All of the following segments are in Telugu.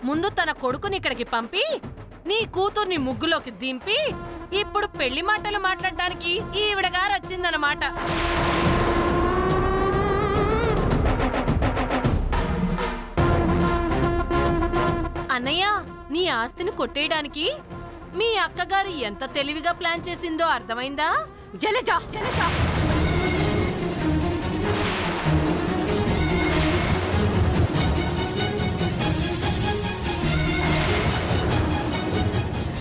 ముందు తన కొడుకుని ఇక్కడికి పంపి నీ కూతుర్ని ముగ్గులోకి దింపి ఇప్పుడు పెళ్లి మాటలు మాట్లాడడానికి ఈవిడగారు వచ్చిందన్నమాట. అన్నయ్య, నీ ఆస్తిని కొట్టేయడానికి మీ అక్కగారు ఎంత తెలివిగా ప్లాన్ చేసిందో అర్థమైందా? జలజ జలజ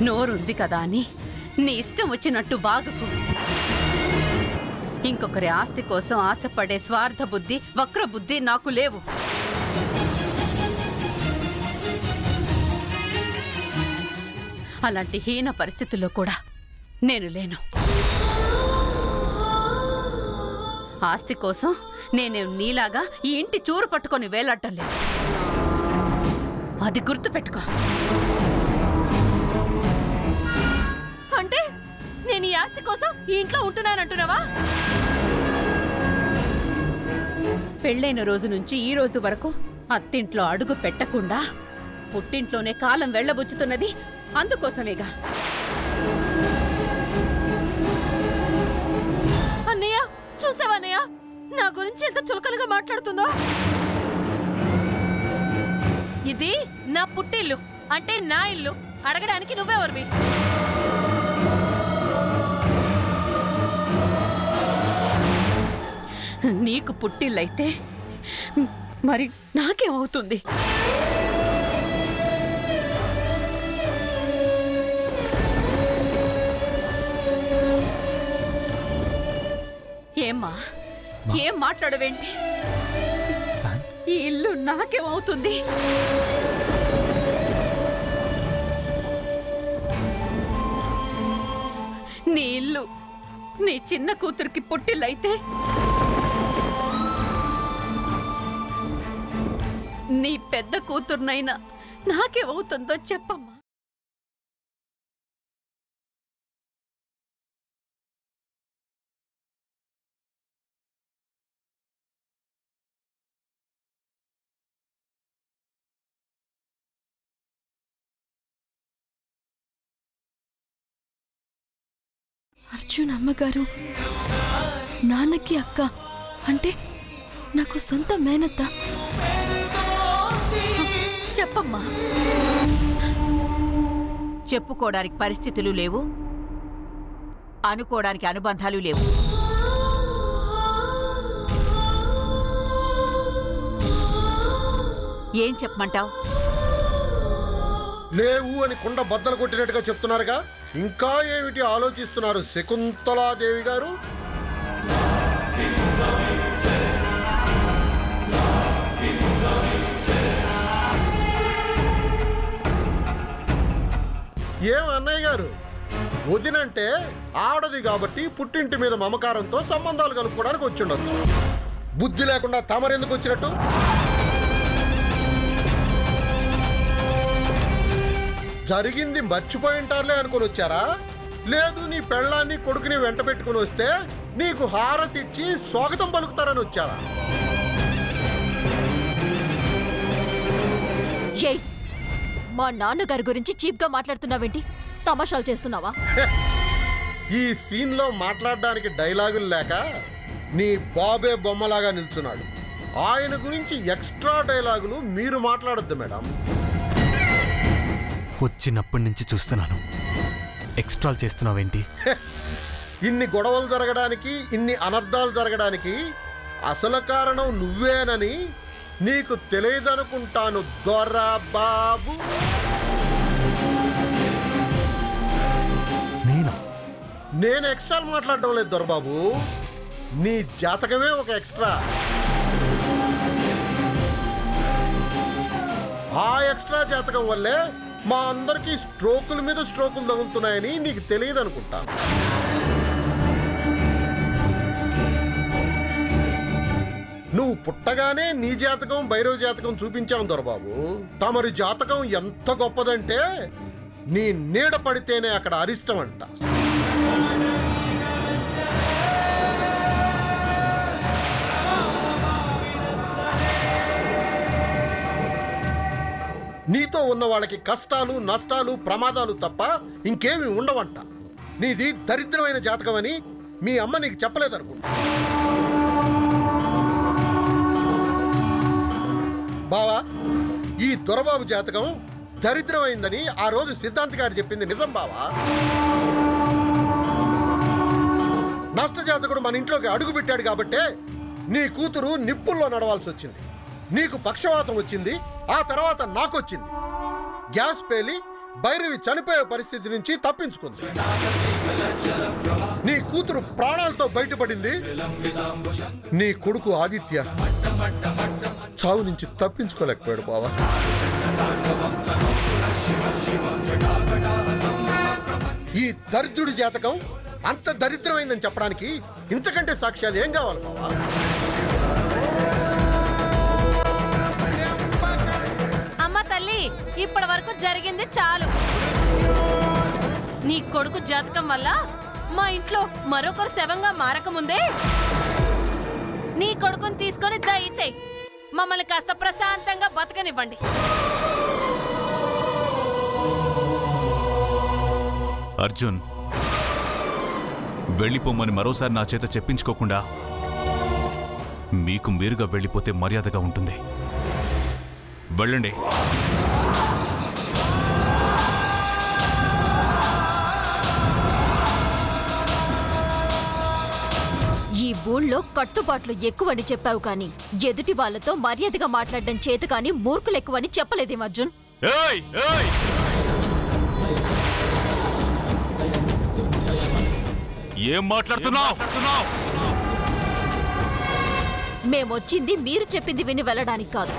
నోరుంది కదా అని నీ ఇష్టం వచ్చినట్టు వాగకు. ఇంకొకరి ఆస్తి కోసం ఆశపడే స్వార్థ బుద్ధి, వక్ర బుద్ధి నాకు లేవు. అలాంటి హీన పరిస్థితుల్లో కూడా నేను లేను. ఆస్తి కోసం నేనేం నీలాగా ఈ ఇంటి చూరు పట్టుకొని వేలాడటం లేదు. అది గుర్తుపెట్టుకో. అంటే నేను ఈ ఆస్తి కోసం ఈ ఇంట్లో ఉంటున్నానంటున్నావా? పెళ్ళైన రోజు నుంచి ఈ రోజు వరకు అత్తింట్లో అడుగు పెట్టకుండా పుట్టింట్లోనే కాలం వెళ్లబుచ్చుతున్నది అందుకోసమేగా. అన్నయ్య, చూసావన్నయ్య నా గురించి ఎంత చులకనగా మాట్లాడుతుందో? ఇది నా పుట్టిల్లు, అంటే నా ఇల్లు. అడగడానికి నువ్వెవరివి? నీకు పుట్టిల్లైతే మరి నాకేమవుతుంది? ఏమ్మా, ఏం మాట్లాడవేంటి? ఈ ఇల్లు నాకేమవుతుంది? నీ ఇల్లు నీ చిన్న కూతురికి పుట్టిల్లైతే నీ పెద్ద కూతుర్నైనా నాకేమవుతుందో చెప్పమ్మా. అర్జున్ అమ్మగారు నాన్నకి అక్క అంటే నాకు సొంత మేనత్త. చెప్పమ్మా. చెప్పుకోవడానికి పరిస్థితులు లేవు, అనుకోవడానికి అనుబంధాలు లేవు. ఏం చెప్పమంటావు? లేవు అని కుండ బద్దలు కొట్టినట్టుగా చెప్తున్నారుగా. ఇంకా ఏమిటి ఆలోచిస్తున్నారు శకుంతలాదేవి గారు? ఏం అన్నయ్య గారు, వదినంటే ఆడది కాబట్టి పుట్టింటి మీద మమకారంతో సంబంధాలు కలుపుకోవడానికి వచ్చిండొచ్చు. బుద్ధి లేకుండా తమరెందుకు వచ్చినట్టు? జరిగింది మర్చిపోయింటారులే అనుకుని వచ్చారా? లేదు, నీ పెళ్ళాన్ని కొడుకుని వెంట పెట్టుకుని వస్తే నీకు హారతి ఇచ్చి స్వాగతం పలుకుతారని వచ్చారా? మా నాన్నగారి గురించి చీప్ గా మాట్లాడుతున్నావేంటి? తమాషాలు చేస్తున్నావా? ఈ సీన్ లో మాట్లాడడానికి డైలాగులు లేక నీ బాబే బొమ్మలాగా నిల్చున్నాడు. ఆయన గురించి ఎక్స్ట్రా డైలాగులు మీరు మాట్లాడొద్దు మేడం. వచ్చినప్పటి నుంచి చూస్తున్నాను, ఎక్స్ట్రాలు చేస్తున్నావేంటి? ఇన్ని గొడవలు జరగడానికి, ఇన్ని అనర్థాలు జరగడానికి అసలు కారణం నువ్వేనని నీకు తెలియదనుకుంటాను దొరా బాబు. నేను ఎక్స్ట్రాలు మాట్లాడడం లేదు దొరబాబు, నీ జాతకమే ఒక ఎక్స్ట్రా. ఆ ఎక్స్ట్రా జాతకం వల్లే మా అందరికీ స్ట్రోకుల మీద స్ట్రోకులు తగులుతున్నాయని నీకు తెలియదు అనుకుంటా. నువ్వు పుట్టగానే నీ జాతకం భైరవ జాతకం చూపించావు దొరబాబు. తమరి జాతకం ఎంత గొప్పదంటే నీ నీడ పడితేనే అక్కడ అరిష్టం అంట. నీతో ఉన్న వాళ్ళకి కష్టాలు నష్టాలు ప్రమాదాలు తప్ప ఇంకేమీ ఉండవంట. నీది దరిద్రమైన జాతకం అని మీ అమ్మ నీకు చెప్పలేదనుకుంటా. బావా, ఈ దొరబాబు జాతకం దరిద్రమైందని ఆ రోజు సిద్ధాంత్ గారు చెప్పింది నిజం బావా. నష్టజాతకుడు మన ఇంట్లోకి అడుగు పెట్టాడు కాబట్టే నీ కూతురు నిప్పుల్లో నడవాల్సి వచ్చింది. నీకు పక్షవాతం వచ్చింది, ఆ తర్వాత నాకొచ్చింది. గ్యాస్ పేలి భైరవి చనిపోయే పరిస్థితి నుంచి తప్పించుకుంది. నీ కూతురు ప్రాణాలతో బయటపడింది. నీ కొడుకు ఆదిత్య చావు నుంచి తప్పించుకోలేకపోయాడు బావా. ఈ దరిద్రుడి జాతకం అంత దరిద్రమైందని చెప్పడానికి ఇంతకంటే సాక్ష్యాలు ఏం కావాలి బావా? అమ్మ తల్లి, ఇప్పటి వరకు జరిగింది చాలు. నీ కొడుకు జాతకం వల్ల మా ఇంట్లో మరొకరు శవంగా మారకముందే నీ కొడుకుని తీసుకొని దయచేయి మమ్మల్ని కాస్త ప్రశాంతంగా బతకనివ్వండి. అర్జున్, వెళ్ళిపోమని మరోసారి నా చేత చెప్పించుకోకుండా మీకు మీరుగా వెళ్ళిపోతే మర్యాదగా ఉంటుంది. వెళ్ళండి. ఈ ఊళ్ళో కట్టుబాట్లు ఎక్కువని చెప్పావు కానీ ఎదుటి వాళ్ళతో మర్యాదగా మాట్లాడడం చేత కానీ మూర్ఖులు ఎక్కువని చెప్పలేదేం అర్జున్? ఏం మాట్లాడుతున్నావు? మేమొచ్చింది మీరు చెప్పింది విని వెళ్ళడానికి కాదు.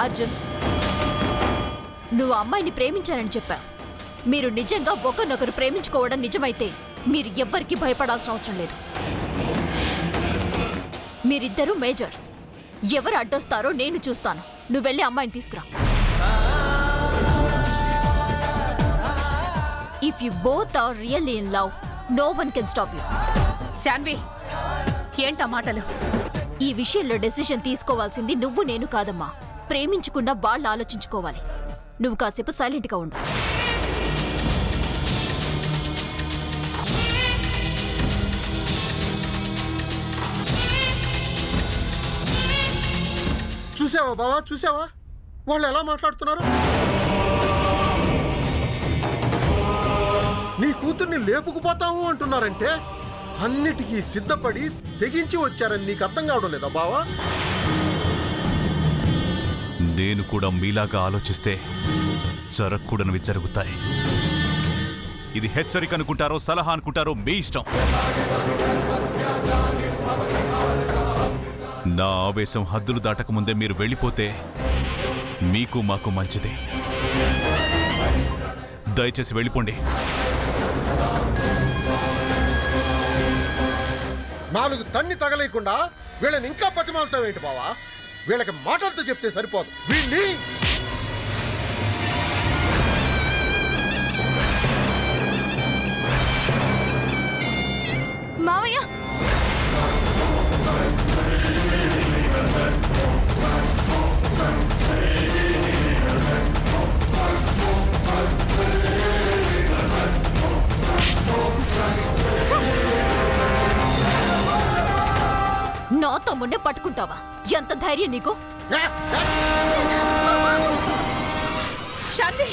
అర్జున్, నువ్వు అమ్మాయిని ప్రేమించానని చెప్పావు. మీరు నిజంగా ఒకరినొకరు ప్రేమించుకోవడం నిజమైతే మీరు ఎవ్వరికీ భయపడాల్సిన అవసరం లేదు. మీరిద్దరూ మేజర్స్. ఎవరు అడ్డొస్తారో నేను చూస్తాను. నువ్వు వెళ్ళి అమ్మాయిని తీసుకురా. If you both are really in love, no one can stop you. Shanvi, ఏంటా మాటలు? ఈ విషయంలో డెసిషన్ తీసుకోవాల్సింది నువ్వు నేను కాదమ్మా. ప్రేమించుకున్న వాళ్ళు ఆలోచించుకోవాలి. నువ్వు కాసేపు సైలెంట్గా ఉండు. చూసావా బావా, చూసావా వాళ్ళు ఎలా మాట్లాడుతున్నారు? నీ కూతుర్ని లేపుకుపోతావు అంటున్నారంటే అన్నిటికీ సిద్ధపడి తెగించి వచ్చారని నీకు అర్థం కావడం లేదా బావా? నేను కూడా మీలాగా ఆలోచిస్తే జరగకూడనివి జరుగుతాయి. ఇది హెచ్చరిక అనుకుంటారో సలహా అనుకుంటారో మీ ఇష్టం. నా ఆవేశం హద్దులు దాటకముందే మీరు వెళ్ళిపోతే మీకు మాకు మంచిది. దయచేసి వెళ్ళిపోండి. నాలుగు తన్ని తగలేకుండా వీళ్ళని ఇంకా బతిమాలుతావేంటి బావా? వీళ్ళకి మాటలతో చెప్తే సరిపోదు. వీళ్ళని మావయ్య, నా తమ్ముడిని పట్టుకుంటావా? ఎంత ధైర్యం నీకు? శాన్వి,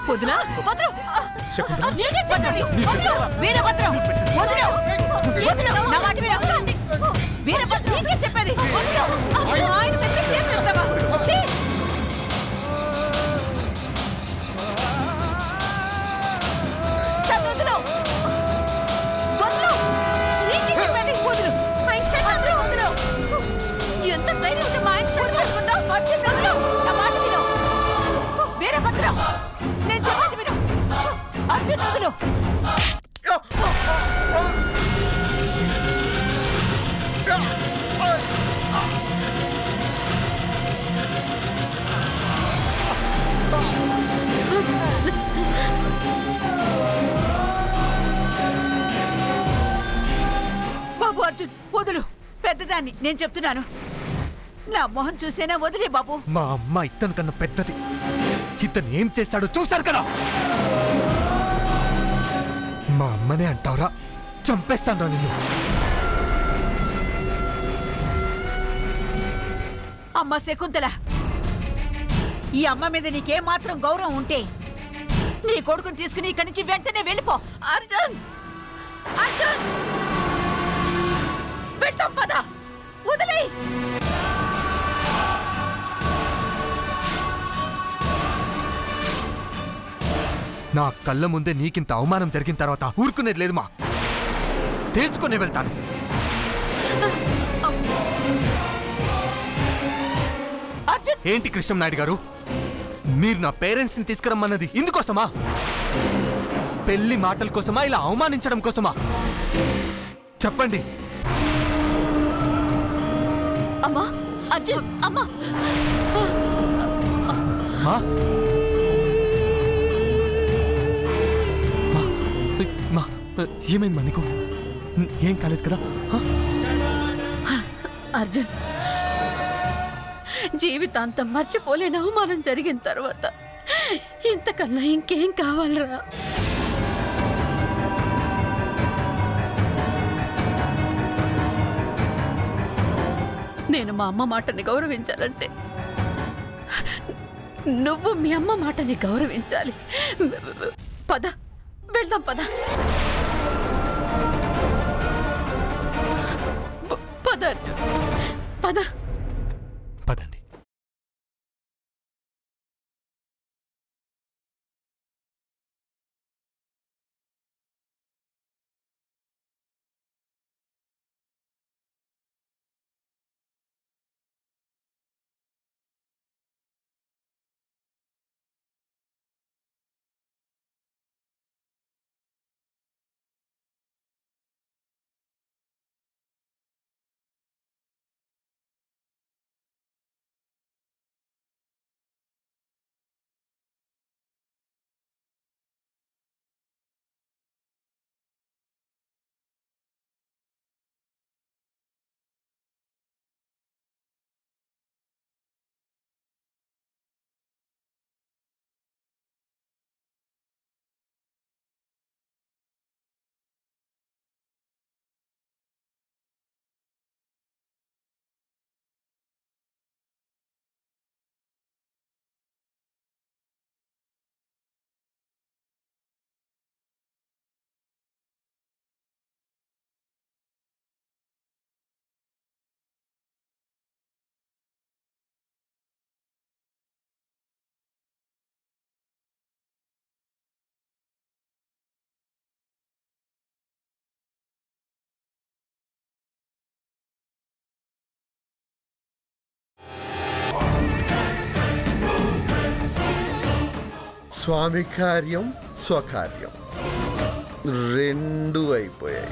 వదినా, వదరు. వీరభద్రం, వదరు. నా మాట వినవద్దు. వీరభద్రం, నీకే చెప్పేది. ఆయన పెద్ద చేతులు ఎత్తావా? వదలు, వదలు. నీకే చెప్పేది. వదలు. ఆయన చేతులు వదలు. ఎంత ధైర్యం ఉంటే మా ఆయన చేతులు పెట్టుకుంటావు? వదలు. నా మాట విను. వీరభద్రం, నేను చెప్పేది విను. అర్జున్, వదలు. పెద్దదాన్ని, నేను చెప్తున్నాను. నా మొహం చూసేనా వదిలే బాబు. మా అమ్మ ఇతను కన్నా పెద్దది. ఇతను ఏం చేశాడో చూశారు కదా. మా అమ్మనే అంటావురా? చంపేస్తాను నిన్ను. అమ్మ శకుంతల, ఈ అమ్మ మీద నీకే మాత్రం గౌరవం ఉంటే నీ కొడుకుని తీసుకుని ఇక్కడి నుంచి వెంటనే వెళ్ళిపో. అర్జున్, అర్జున్, వెళ్తాం పద, వదిలే. నా కళ్ళ ముందే నీకింత అవమానం జరిగిన తర్వాత ఊరుకునేది లేదు మా. తేల్చుకునే వెళ్తాను. ఏంటి కృష్ణంనాయుడు గారు, మీరు నా పేరెంట్స్ ని తీసుకురమ్మన్నది ఇందుకోసమా? పెళ్లి మాటల కోసమా, ఇలా అవమానించడం కోసమా? చెప్పండి. అమ్మా, అర్జున్, అమ్మా. ఏమైంది మా? నీకు ఏం కాలేదు కదా? అర్జున్, జీవితాంతం మర్చిపోలేని అవమానం జరిగిన తర్వాత ఇంతకన్నా ఇంకేం కావాలరా? నేను మా అమ్మ మాటని గౌరవించాలంటే నువ్వు మీ అమ్మ మాటని గౌరవించాలి. పద, వెళ్దాం పద. పద అర్జున్, పద. పదండి. స్వామి కార్యం స్వకార్యం రెండు అయిపోయాయి.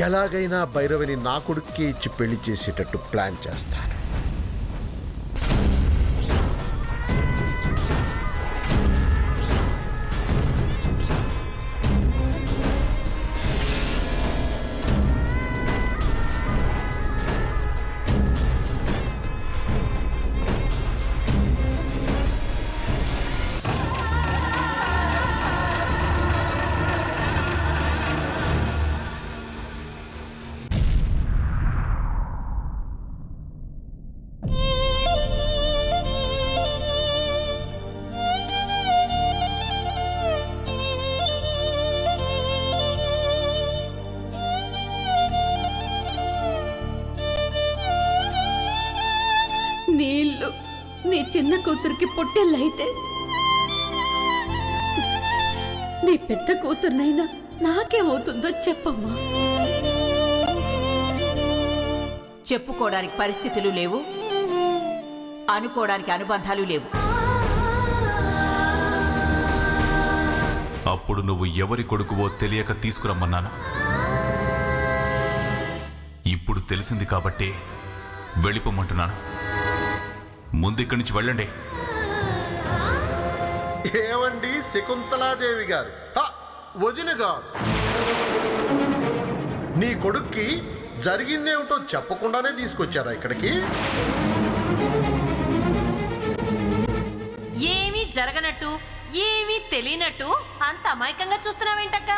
ఎలాగైనా భైరవిని నా కొడుక్కే ఇచ్చి పెళ్లి చేసేటట్టు ప్లాన్ చేస్తాను. నీళ్ళు నీ చిన్న కూతురికి పొట్టెళ్ళైతే నీ పెద్ద కూతురునైనా నాకేమవుతుందో చెప్పమ్మా. చెప్పుకోవడానికి పరిస్థితులు లేవు, అనుకోవడానికి అనుబంధాలు లేవు. అప్పుడు నువ్వు ఎవరి కొడుకువో తెలియక తీసుకురమ్మన్నాను. ఇప్పుడు తెలిసింది కాబట్టి వెళ్ళిపోమంటున్నాను. ముందిక్కడి నుంచి వెళ్ళండి. ఏమండి శకుంతలాదేవి గారు, వదిన గారు, నీ కొడుక్కి జరిగిందేమిటో చెప్పకుండానే తీసుకొచ్చారా ఇక్కడికి? ఏమీ జరగనట్టు, ఏమీ తెలియనట్టు అంత అమాయకంగా చూస్తున్నావేంటక్క?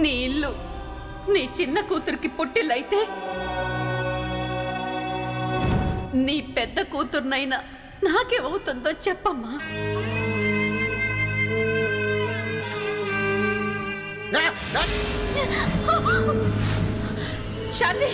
నీ ఇల్లు నీ చిన్న కూతురికి పుట్టిల్లైతే నీ పెద్ద కూతుర్నైనా నాకేమవుతుందో చెప్పమ్మా. శాలిని,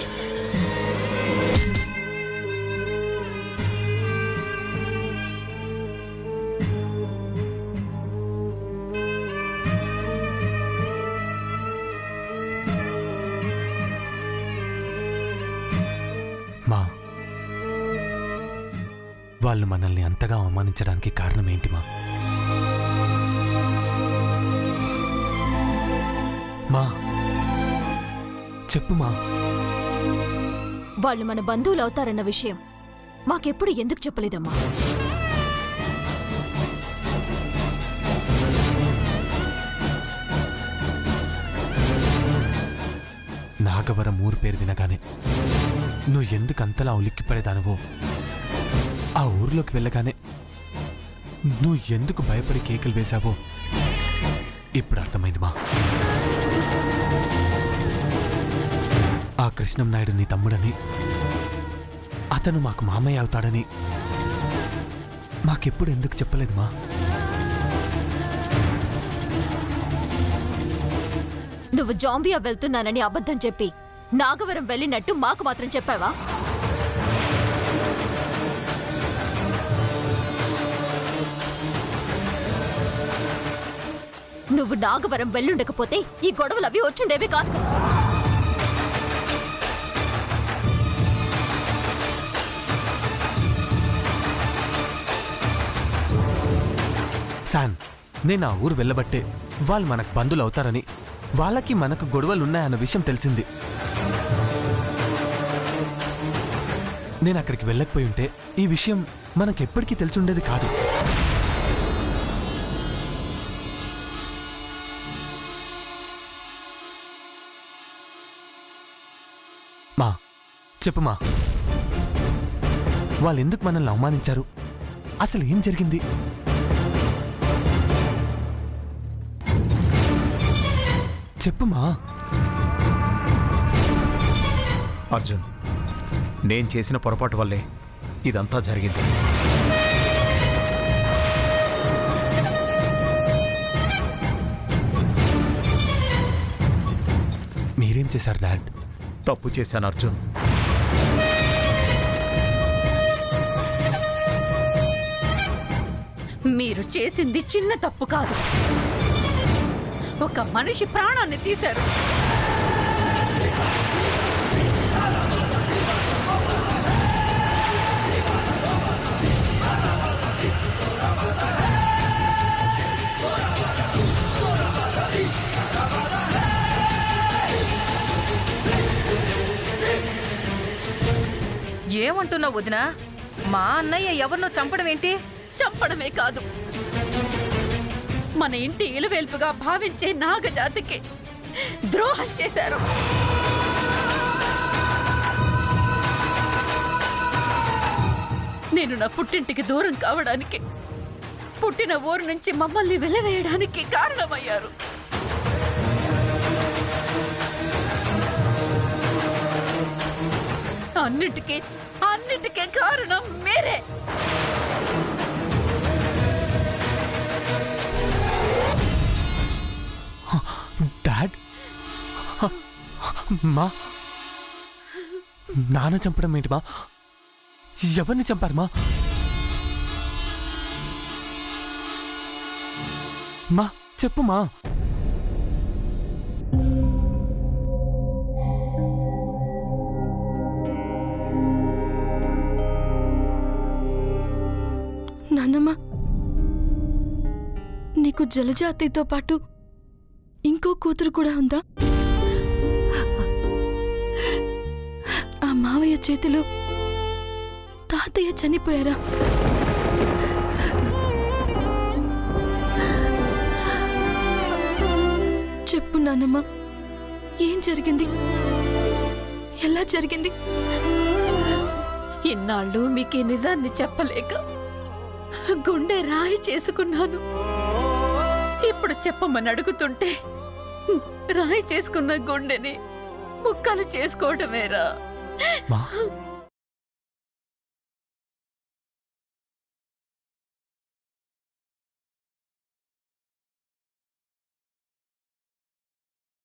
మా వాళ్ళు మనల్ని అంతగా అవమానించడానికి కారణం ఏంటి మా? మా చెప్పు మా. వాళ్ళు మన బంధువులు అవుతారన్న విషయం మాకెప్పుడు ఎందుకు చెప్పలేదమ్మా? నాగవరం ఊరు పేరు వినగానే నువ్వు ఎందుకు అంతలా ఉలిక్కిపడేదానువో, ఆ ఊర్లోకి వెళ్ళగానే నువ్వు ఎందుకు భయపడి కేకలు వేశావో ఇప్పుడు అర్థమైంది మా. ఆ కృష్ణం నాయుడు నీ తమ్ముడని, అతను మాకు మామయ్య అవుతాడని మాకెప్పుడు ఎందుకు చెప్పలేదు మా? నువ్వు జాంబియా వెళ్తున్నానని అబద్ధం చెప్పి నాగవరం వెళ్ళినట్టు మాకు మాత్రం చెప్పావా? నువ్వు నాగవరం వెళ్ళుండకపోతే ఈ గొడవలు అవి వచ్చుండేవి కాదు. శాన్, నేను ఆ ఊరు వెళ్ళబట్టే వాళ్ళు మనకు బంధువులు అవుతారని, వాళ్ళకి మనకు గొడవలున్నాయన్న విషయం తెలిసింది. నేను అక్కడికి వెళ్ళకపోయి ఉంటే ఈ విషయం మనకెప్పటికీ తెలిసుండేది కాదు. మా చెప్పు మా, వాళ్ళెందుకు మనల్ని అవమానించారు? అసలు ఏం జరిగింది? చెప్పుమా. అర్జున్, నేను చేసిన పొరపాటు వల్లే ఇదంతా జరిగింది. మీరేం చేశారు డాడ్? తప్పు చేశాను అర్జున్. మీరు చేసింది చిన్న తప్పు కాదు, ఒక మనిషి ప్రాణాన్ని తీశారు. ఏమంటున్నావు వదినా? మా అన్నయ్య ఎవరినో చంపడం ఏంటి? చంపడమే కాదు, మన ఇంటి ఇలువేల్పుగా భావించే నాగజాతికి ద్రోహం చేశారు. నేను నా పుట్టింటికి దూరం కావడానికి, పుట్టిన ఊరు నుంచి మమ్మల్ని వెలివేయడానికి కారణమయ్యారు. అన్నిటికీ కారణం మీరే. డాడ్, మా నాన్న చంపడం ఏంటి మా? ఎవరిని చంపారు మా? మా చెప్పు మా. నాన్నమ్మ, నీకు జలజాతితో పాటు ఇంకో కూతురు కూడా ఉందా? ఆ మావయ్య చేతిలో తాతయ్య చనిపోయారా? చెప్పు నాన్నమ్మ, ఏం జరిగింది? ఎలా జరిగింది? ఇన్నాళ్ళు మీకు ఈ నిజాన్ని చెప్పలేక గుండె రాయి చేసుకున్నాను. ఇప్పుడు చెప్పమని అడుగుతుంటే రాయి చేసుకున్న గుండెని ముక్కలు చేసుకోవటమేరా.